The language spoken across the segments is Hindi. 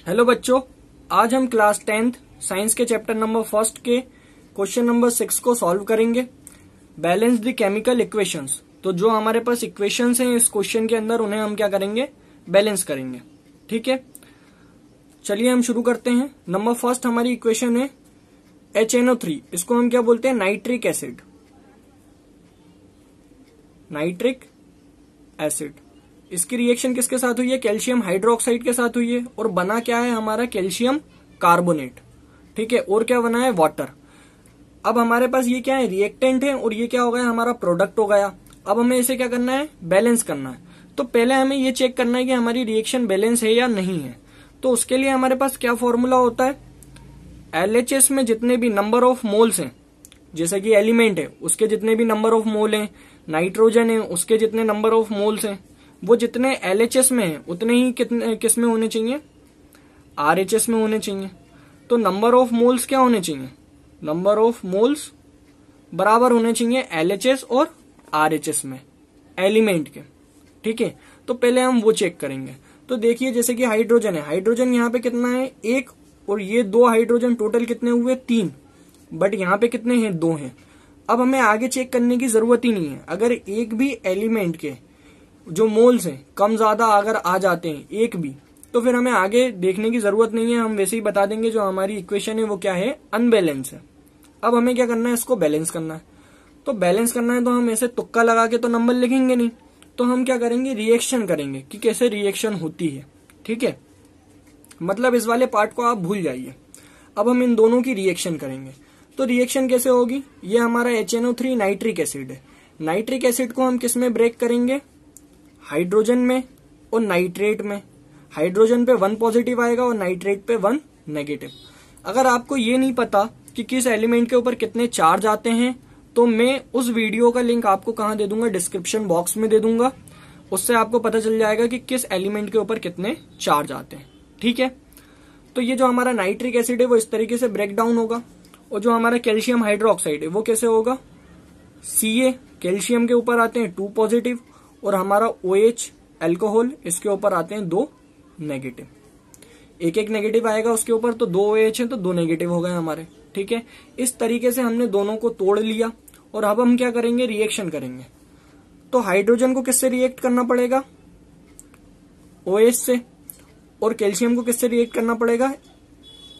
हेलो बच्चों, आज हम क्लास 10th साइंस के चैप्टर नंबर 1 के क्वेश्चन नंबर 6 को सॉल्व करेंगे। Balance the chemical equations. तो जो हमारे पास इक्वेशंस हैं इस क्वेश्चन के अंदर, उन्हें हम क्या करेंगे, बैलेंस करेंगे। ठीक है, चलिए हम शुरू करते हैं। नंबर 1 हमारी इक्वेशन है HNO3। इसको हम क्या बोलते हैं, नाइट्रिक एसिड। नाइट्रिक एसिड, इसकी रिएक्शन किसके साथ हुई है, कैल्शियम हाइड्रोक्साइड के साथ हुई है, और बना क्या है हमारा, कैल्शियम कार्बोनेट। ठीक है, और क्या बना है, वाटर। अब हमारे पास ये क्या है, रिएक्टेंट है, और ये क्या हो गया, हमारा प्रोडक्ट हो गया। अब हमें इसे क्या करना है, बैलेंस करना है। तो पहले हमें ये चेक करना है कि हमारी रिएक्शन बैलेंस है या नहीं है। तो उसके लिए हमारे पास क्या फॉर्मूला होता है, LHS में जितने भी नंबर ऑफ मोल्स हैं, जैसे कि एलिमेंट है उसके जितने भी नंबर ऑफ मोल हैं, नाइट्रोजन है उसके जितने नंबर ऑफ मोल्स हैं, वो जितने LHS में है उतने ही कितने किस में होने चाहिए, RHS में होने चाहिए। तो नंबर ऑफ मोल्स क्या होने चाहिए, नंबर ऑफ मोल्स बराबर होने चाहिए LHS और RHS में, एलिमेंट के। ठीक है, तो पहले हम वो चेक करेंगे। तो देखिए, जैसे कि हाइड्रोजन है, हाइड्रोजन यहाँ पे कितना है, 1, और ये 2 हाइड्रोजन, टोटल कितने हुए, 3, बट यहाँ पे कितने हैं, 2 हैं। अब हमें आगे चेक करने की जरूरत ही नहीं है। अगर एक भी एलिमेंट के जो मोल्स हैं कम ज्यादा अगर आ जाते हैं, एक भी, तो फिर हमें आगे देखने की जरूरत नहीं है। हम वैसे ही बता देंगे जो हमारी इक्वेशन है वो क्या है, अनबैलेंस है। अब हमें क्या करना है, इसको बैलेंस करना है। तो बैलेंस करना है तो हम ऐसे तुक्का लगा के तो नंबर लिखेंगे नहीं, तो हम क्या करेंगे, रिएक्शन करेंगे कि कैसे रिएक्शन होती है। ठीक है, मतलब इस वाले पार्ट को आप भूल जाइए। अब हम इन दोनों की रिएक्शन करेंगे। तो रिएक्शन कैसे होगी, ये हमारा HNO3 नाइट्रिक एसिड है। नाइट्रिक एसिड को हम किस में ब्रेक करेंगे, हाइड्रोजन में और नाइट्रेट में। हाइड्रोजन पे 1 पॉजिटिव आएगा और नाइट्रेट पे 1 नेगेटिव। अगर आपको ये नहीं पता कि किस एलिमेंट के ऊपर कितने चार्ज आते हैं, तो मैं उस वीडियो का लिंक आपको कहां दे दूंगा, डिस्क्रिप्शन बॉक्स में दे दूंगा। उससे आपको पता चल जाएगा कि किस एलिमेंट के ऊपर कितने चार्ज आते हैं। ठीक है, तो ये जो हमारा नाइट्रिक एसिड है वो इस तरीके से ब्रेक डाउन होगा, और जो हमारा कैल्शियम हाइड्रोक्साइड है वो कैसे होगा, Ca कैल्शियम के ऊपर आते हैं 2 पॉजिटिव, और हमारा OH अल्कोहल इसके ऊपर आते हैं 2 नेगेटिव। एक एक नेगेटिव आएगा उसके ऊपर, तो 2 OH है तो 2 नेगेटिव हो गए हमारे। ठीक है, इस तरीके से हमने दोनों को तोड़ लिया, और अब हम क्या करेंगे, रिएक्शन करेंगे। तो हाइड्रोजन को किससे रिएक्ट करना पड़ेगा, OH से, और कैल्शियम को किससे रिएक्ट करना पड़ेगा,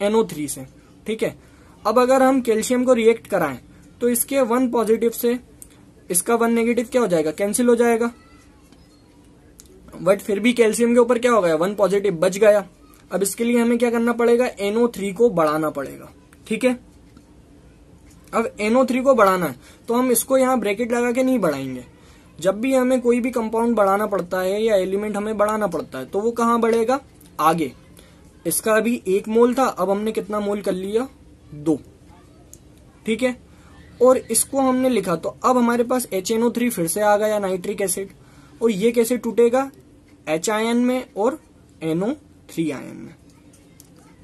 NO3 से। ठीक है, अब अगर हम कैल्शियम को रिएक्ट कराएं तो इसके 1 पॉजिटिव से इसका 1 नेगेटिव क्या हो जाएगा, कैंसिल हो जाएगा। बट फिर भी कैल्शियम के ऊपर क्या हो गया, 1 पॉजिटिव बच गया। अब इसके लिए हमें क्या करना पड़ेगा, NO3 को बढ़ाना पड़ेगा। ठीक है, अब NO3 को बढ़ाना है तो हम इसको यहाँ ब्रैकेट लगा के नहीं बढ़ाएंगे। जब भी हमें कोई भी कंपाउंड बढ़ाना पड़ता है या एलिमेंट हमें बढ़ाना पड़ता है तो वो कहाँ बढ़ेगा, आगे। इसका अभी 1 मोल था, अब हमने कितना मोल कर लिया, 2। ठीक है, और इसको हमने लिखा, तो अब हमारे पास HNO3 फिर से आ गया, नाइट्रिक एसिड। और ये कैसे टूटेगा, H आयन में और NO3 आयन में।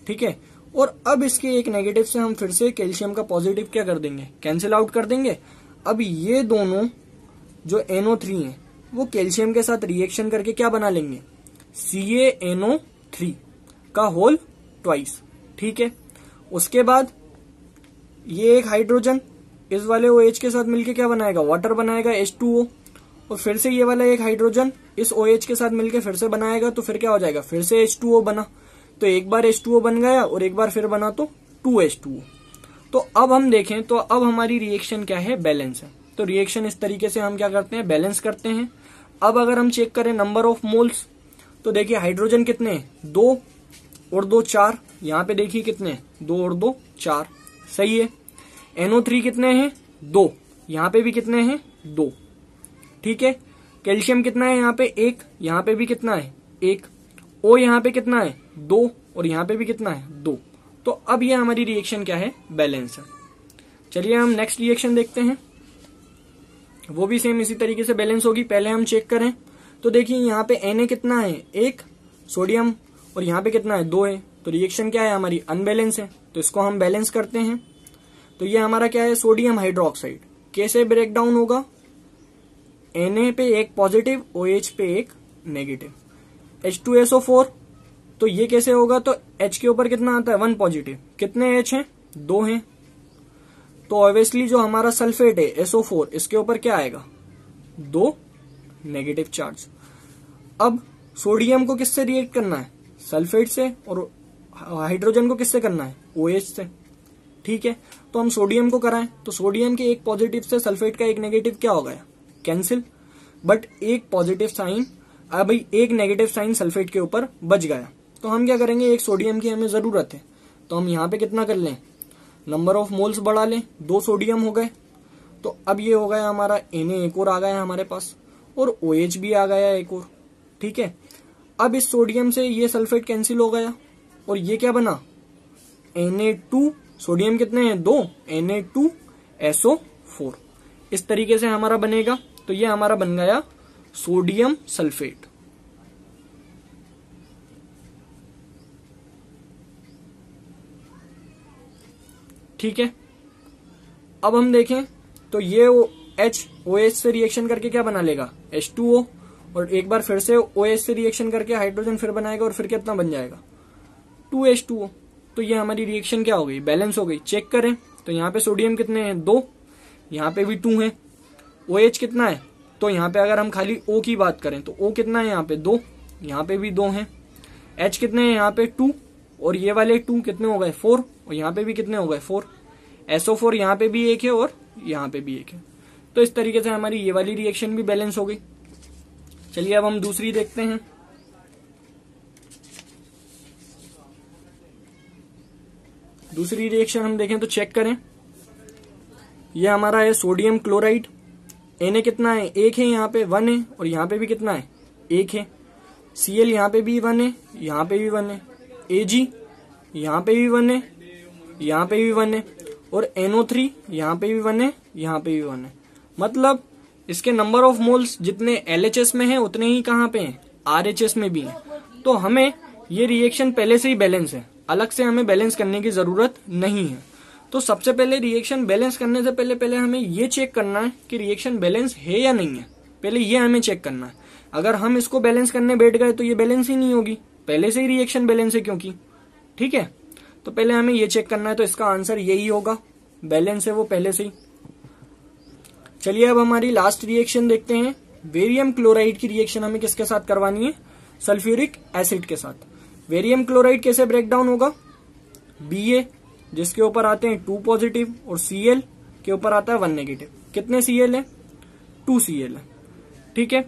ठीक है, और अब इसके एक नेगेटिव से हम फिर से कैल्शियम का पॉजिटिव क्या कर देंगे, कैंसिल आउट कर देंगे। अब ये दोनों जो NO3 है वो कैल्शियम के साथ रिएक्शन करके क्या बना लेंगे, CaNO3 का होल ट्वाइस। ठीक है, उसके बाद ये एक हाइड्रोजन इस वाले OH के साथ मिलके क्या बनाएगा, वाटर बनाएगा, H2O। और फिर से ये वाला एक हाइड्रोजन इस OH के साथ मिलके फिर से बनाएगा, तो फिर क्या हो जाएगा, फिर से H2O बना। तो एक बार H2O बन गया और एक बार फिर बना तो 2H2O। तो अब हम देखें तो अब हमारी रिएक्शन क्या है, बैलेंस है। तो रिएक्शन इस तरीके से हम क्या करते हैं, बैलेंस करते हैं। अब अगर हम चेक करें नंबर ऑफ मोल्स, तो देखिए हाइड्रोजन कितने हैं, 2 और 2 4। यहाँ पे देखिए कितने, 2 और 2 4, सही है। NO3 कितने हैं, 2, यहाँ पे भी कितने हैं, 2। ठीक है, कैल्शियम कितना है यहाँ पे, 1, यहाँ पे भी कितना है, 1। O यहाँ पे कितना है, 2, और यहाँ पे भी कितना है, 2। तो अब ये हमारी रिएक्शन क्या है, बैलेंस है। चलिए हम नेक्स्ट रिएक्शन देखते हैं, वो भी सेम इसी तरीके से बैलेंस होगी। पहले हम चेक करें तो देखिए यहाँ पे Na कितना है, 1 सोडियम, और यहाँ पे कितना है, 2 है। तो रिएक्शन क्या है हमारी, अनबैलेंस है। तो इसको हम बैलेंस करते हैं। तो ये हमारा क्या है, सोडियम हाइड्रोक्साइड। कैसे ब्रेक डाउन होगा, Na पे 1 पॉजिटिव, OH पे 1 नेगेटिव, H2SO4। तो ये कैसे होगा, तो H के ऊपर कितना आता है 1 पॉजिटिव, कितने H हैं 2 हैं, तो ऑब्वियसली जो हमारा सल्फेट है SO4 इसके ऊपर क्या आएगा 2 नेगेटिव चार्ज। अब सोडियम को किससे रिएक्ट करना है, सल्फेट से, और हाइड्रोजन को किससे करना है OH से, ठीक है। तो हम सोडियम को कराएं तो सोडियम के एक पॉजिटिव से सल्फेट का एक नेगेटिव क्या हो गया कैंसिल, बट एक पॉजिटिव साइन, अभी एक नेगेटिव साइन सल्फेट के ऊपर बच गया। तो हम क्या करेंगे, एक सोडियम की हमें जरूरत है, तो हम यहाँ पे कितना कर लें, नंबर ऑफ मोल्स बढ़ा लें, 2 सोडियम हो गए, तो अब ये हो गया हमारा Na एक और आ गया हमारे पास, और OH भी आ गया एक और, ठीक है। अब इस सोडियम से ये सल्फेट कैंसिल हो गया, और ये क्या बना Na2, सोडियम कितने हैं 2, Na2SO4, इस तरीके से हमारा बनेगा। तो ये हमारा बन गया सोडियम सल्फेट। ठीक है, अब हम देखें तो ये OH से रिएक्शन करके क्या बना लेगा H2O, और एक बार फिर से OH से रिएक्शन करके हाइड्रोजन फिर बनाएगा, और फिर कितना बन जाएगा 2H2O। तो ये हमारी रिएक्शन क्या हो गई, बैलेंस हो गई। चेक करें तो यहाँ पे सोडियम कितने हैं 2, यहाँ पे भी 2 है, OH कितना है, तो यहाँ पे अगर हम खाली O की बात करें तो O कितना है यहाँ पे 2, यहाँ पे भी 2 है, H कितने हैं यहाँ पे 2, और ये वाले 2 कितने हो गए 4, और यहाँ पे भी कितने हो गए 4, SO4 यहाँ पे भी एक है और यहाँ पे भी एक है। तो इस तरीके से हमारी ये वाली रिएक्शन भी बैलेंस हो गई। चलिए अब हम दूसरी देखते हैं। दूसरी रिएक्शन हम देखें तो चेक करें, ये हमारा है सोडियम क्लोराइड, Na कितना है 1 है, यहाँ पे 1 है, और यहाँ पे भी कितना है 1 है, Cl यहाँ पे भी 1 है, यहाँ पे भी 1 है, Ag यहाँ पे भी 1 है, यहाँ पे भी 1 है, और NO3 यहाँ पे भी 1 है, यहाँ पे भी 1 है। मतलब इसके नंबर ऑफ मोल्स जितने LHS में है उतने ही कहाँ पे हैं RHS में भी है। तो हमें ये रिएक्शन पहले से ही बैलेंस है, अलग से हमें बैलेंस करने की जरूरत नहीं है। तो सबसे पहले रिएक्शन बैलेंस करने से पहले हमें ये चेक करना है कि रिएक्शन बैलेंस है या नहीं है, पहले ये हमें चेक करना है। अगर हम इसको बैलेंस करने बैठ गए तो ये बैलेंस ही नहीं होगी, पहले से ही रिएक्शन बैलेंस है क्योंकि, ठीक है। तो पहले हमें ये चेक करना है, तो इसका आंसर यही होगा, बैलेंस है वो पहले से ही। चलिए अब हमारी लास्ट रिएक्शन देखते हैं। वेरियम क्लोराइड की रिएक्शन हमें किसके साथ करवानी है, सल्फ्यूरिक एसिड के साथ। वेरियम क्लोराइड कैसे ब्रेक डाउन होगा, Ba जिसके ऊपर आते हैं 2 पॉजिटिव और Cl के ऊपर आता है 1 नेगेटिव। कितने Cl है 2 Cl है, ठीक है।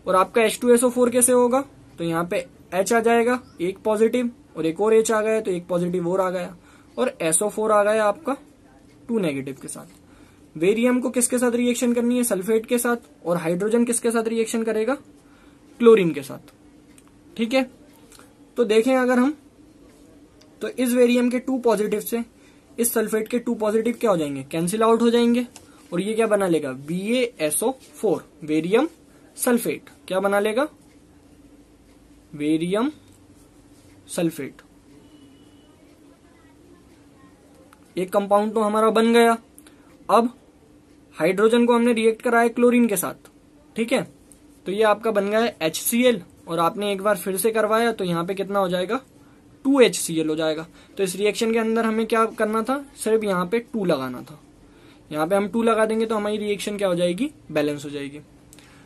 और आपका H2SO4 कैसे होगा, तो यहाँ पे H आ जाएगा 1 पॉजिटिव, और एक और H आ गया तो 1 पॉजिटिव और आ गया, और SO4 आ गया आपका 2 नेगेटिव के साथ। वेरियम को किसके साथ रिएक्शन करनी है, सल्फेट के साथ, और हाइड्रोजन किसके साथ रिएक्शन करेगा, क्लोरीन के साथ, ठीक है। तो देखें अगर हम, तो इस वेरियम के 2 पॉजिटिव से इस सल्फेट के 2 पॉजिटिव क्या हो जाएंगे, कैंसिल आउट हो जाएंगे, और ये क्या बना लेगा BaSO4, वेरियम सल्फेट क्या बना लेगा, वेरियम सल्फेट। एक कंपाउंड तो हमारा बन गया। अब हाइड्रोजन को हमने रिएक्ट कराया क्लोरीन के साथ, ठीक है। तो ये आपका बन गया HCl, और आपने एक बार फिर से करवाया तो यहाँ पे कितना हो जाएगा 2HCl हो जाएगा। तो इस रिएक्शन के अंदर हमें क्या करना था, सिर्फ यहाँ पे 2 लगाना था। यहाँ पे हम 2 लगा देंगे तो हमारी रिएक्शन क्या हो जाएगी, बैलेंस हो जाएगी।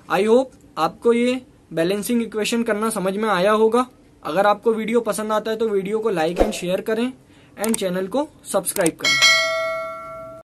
आई होप आपको ये बैलेंसिंग इक्वेशन करना समझ में आया होगा। अगर आपको वीडियो पसंद आता है तो वीडियो को लाइक एंड शेयर करें, एंड चैनल को सब्सक्राइब करें।